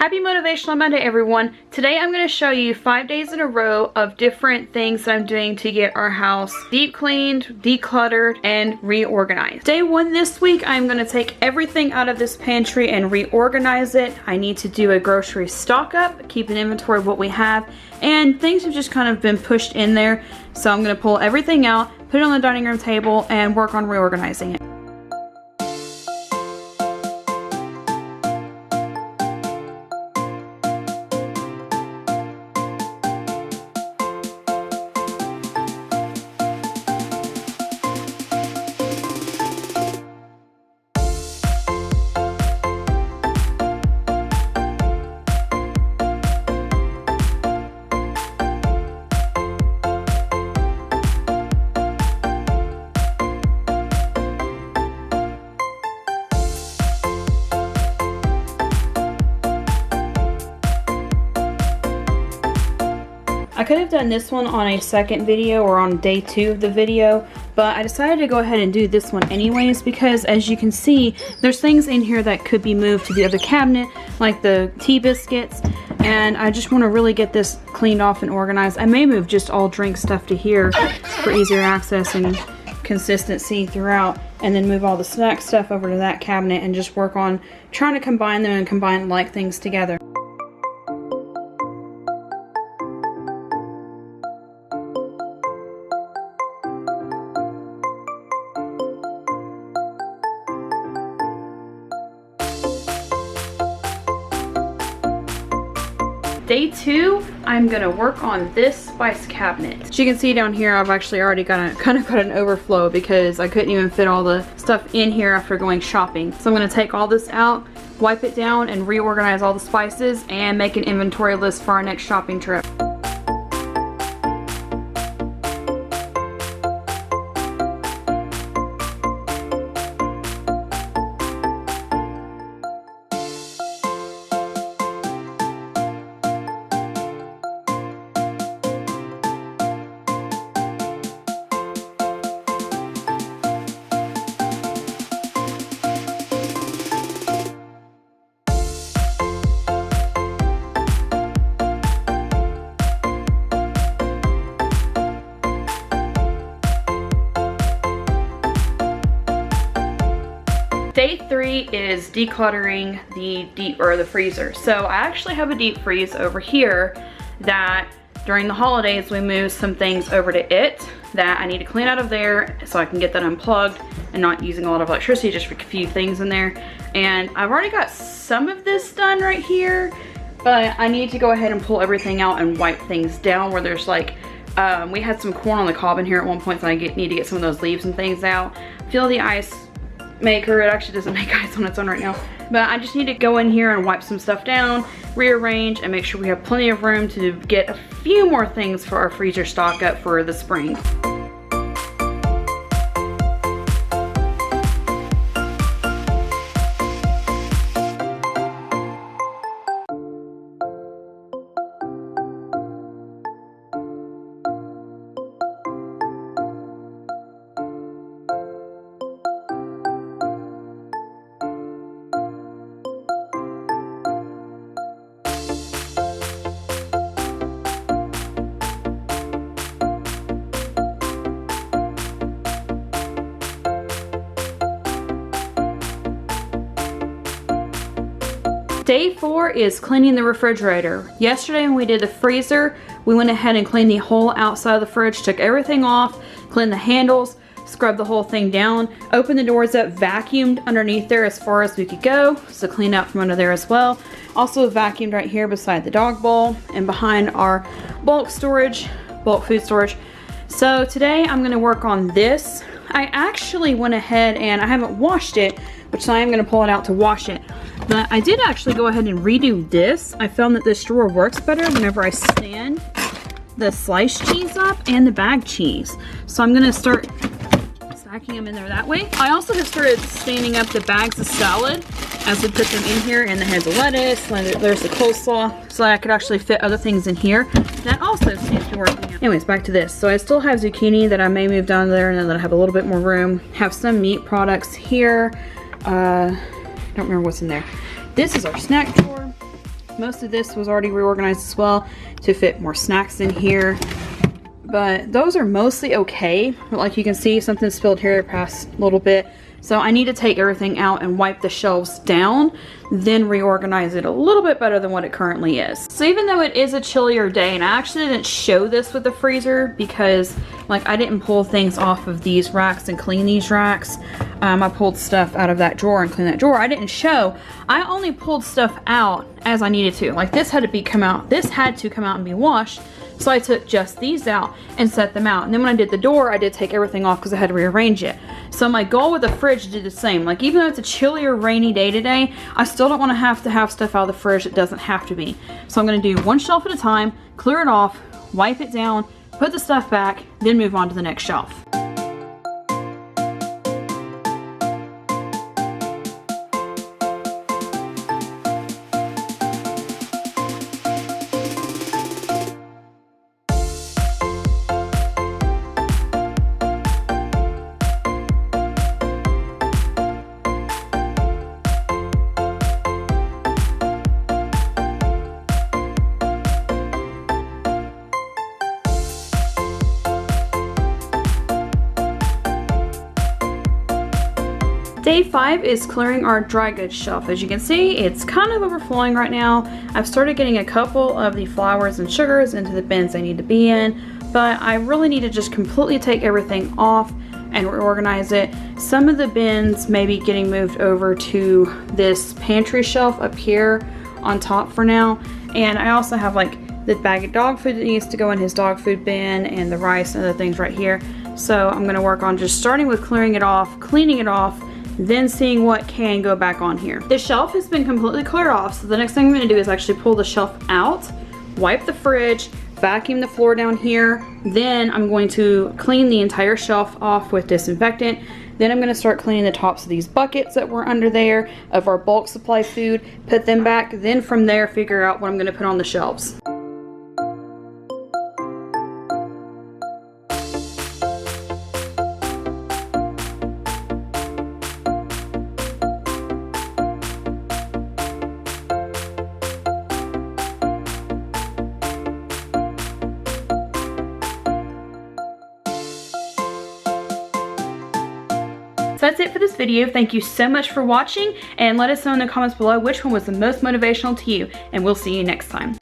Happy Motivational Monday, everyone. Today I'm going to show you 5 days in a row of different things that I'm doing to get our house deep cleaned, decluttered, and reorganized. Day 1 this week, I'm going to take everything out of this pantry and reorganize it. I need to do a grocery stock up, keep an inventory of what we have, and things have just kind of been pushed in there. So I'm going to pull everything out, put it on the dining room table, and work on reorganizing it. I could have done this one on a second video or on day 2 of the video, but I decided to go ahead and do this one anyways because, as you can see, there's things in here that could be moved to the other cabinet, like the tea biscuits, and I just want to really get this cleaned off and organized. I may move just all drink stuff to here for easier access and consistency throughout, and then move all the snack stuff over to that cabinet and just work on trying to combine them and combine like things together. Day 2, I'm gonna work on this spice cabinet. As you can see down here, I've actually already got an overflow because I couldn't even fit all the stuff in here after going shopping. So I'm gonna take all this out, wipe it down, and reorganize all the spices and make an inventory list for our next shopping trip. Day 3 is decluttering the freezer. So I actually have a deep freeze over here that during the holidays we moved some things over to it that I need to clean out of there so I can get that unplugged and not using a lot of electricity, just a few things in there. And I've already got some of this done right here, but I need to go ahead and pull everything out and wipe things down where there's like, we had some corn on the cob in here at one point, so I need to get some of those leaves and things out. Feel the ice maker. It actually doesn't make ice on its own right now, but I just need to go in here and wipe some stuff down, rearrange, and make sure we have plenty of room to get a few more things for our freezer stock up for the spring. Day 4 is cleaning the refrigerator. Yesterday when we did the freezer, we went ahead and cleaned the whole outside of the fridge, took everything off, cleaned the handles, scrubbed the whole thing down, opened the doors up, vacuumed underneath there as far as we could go, so clean out from under there as well. Also vacuumed right here beside the dog bowl and behind our bulk food storage. So today I'm going to work on this. I actually went ahead and I haven't washed it, which I am going to pull it out to wash it. But I did actually go ahead and redo this. I found that this drawer works better whenever I stand the sliced cheese up and the bag cheese. So I'm going to start stacking them in there that way. I also have started standing up the bags of salad as we put them in here, and the heads of lettuce, there's the coleslaw, so that I could actually fit other things in here. That also seems to be working out. Anyways, back to this. So I still have zucchini that I may move down there, and then I have a little bit more room. Have some meat products here. Don't remember what's in there. This is our snack drawer. Most of this was already reorganized as well to fit more snacks in here. But those are mostly okay. Like you can see, something spilled here past a little bit. So I need to take everything out and wipe the shelves down, then reorganize it a little bit better than what it currently is. So even though it is a chillier day, and I actually didn't show this with the freezer because like I didn't pull things off of these racks and clean these racks. I pulled stuff out of that drawer and cleaned that drawer. I didn't show. I only pulled stuff out as I needed to. Like this had to come out and be washed. So I took just these out and set them out. And then when I did the door, I did take everything off because I had to rearrange it. So my goal with the fridge did the same. Like even though it's a chillier, rainy day today, I still don't want to have stuff out of the fridge that doesn't have to be. So I'm going to do one shelf at a time, clear it off, wipe it down, put the stuff back, then move on to the next shelf. Day 5 is clearing our dry goods shelf. As you can see, it's kind of overflowing right now. I've started getting a couple of the flours and sugars into the bins they need to be in, but I really need to just completely take everything off and reorganize it. Some of the bins may be getting moved over to this pantry shelf up here on top for now. And I also have like the bag of dog food that needs to go in his dog food bin and the rice and other things right here. So I'm gonna work on just starting with clearing it off, cleaning it off, then seeing what can go back on here. The shelf has been completely cleared off, so the next thing I'm gonna do is actually pull the shelf out, wipe the fridge, vacuum the floor down here, then I'm going to clean the entire shelf off with disinfectant. Then I'm gonna start cleaning the tops of these buckets that were under there of our bulk supply food, put them back, then from there figure out what I'm gonna put on the shelves. So that's it for this video. Thank you so much for watching, and let us know in the comments below which one was the most motivational to you, and we'll see you next time.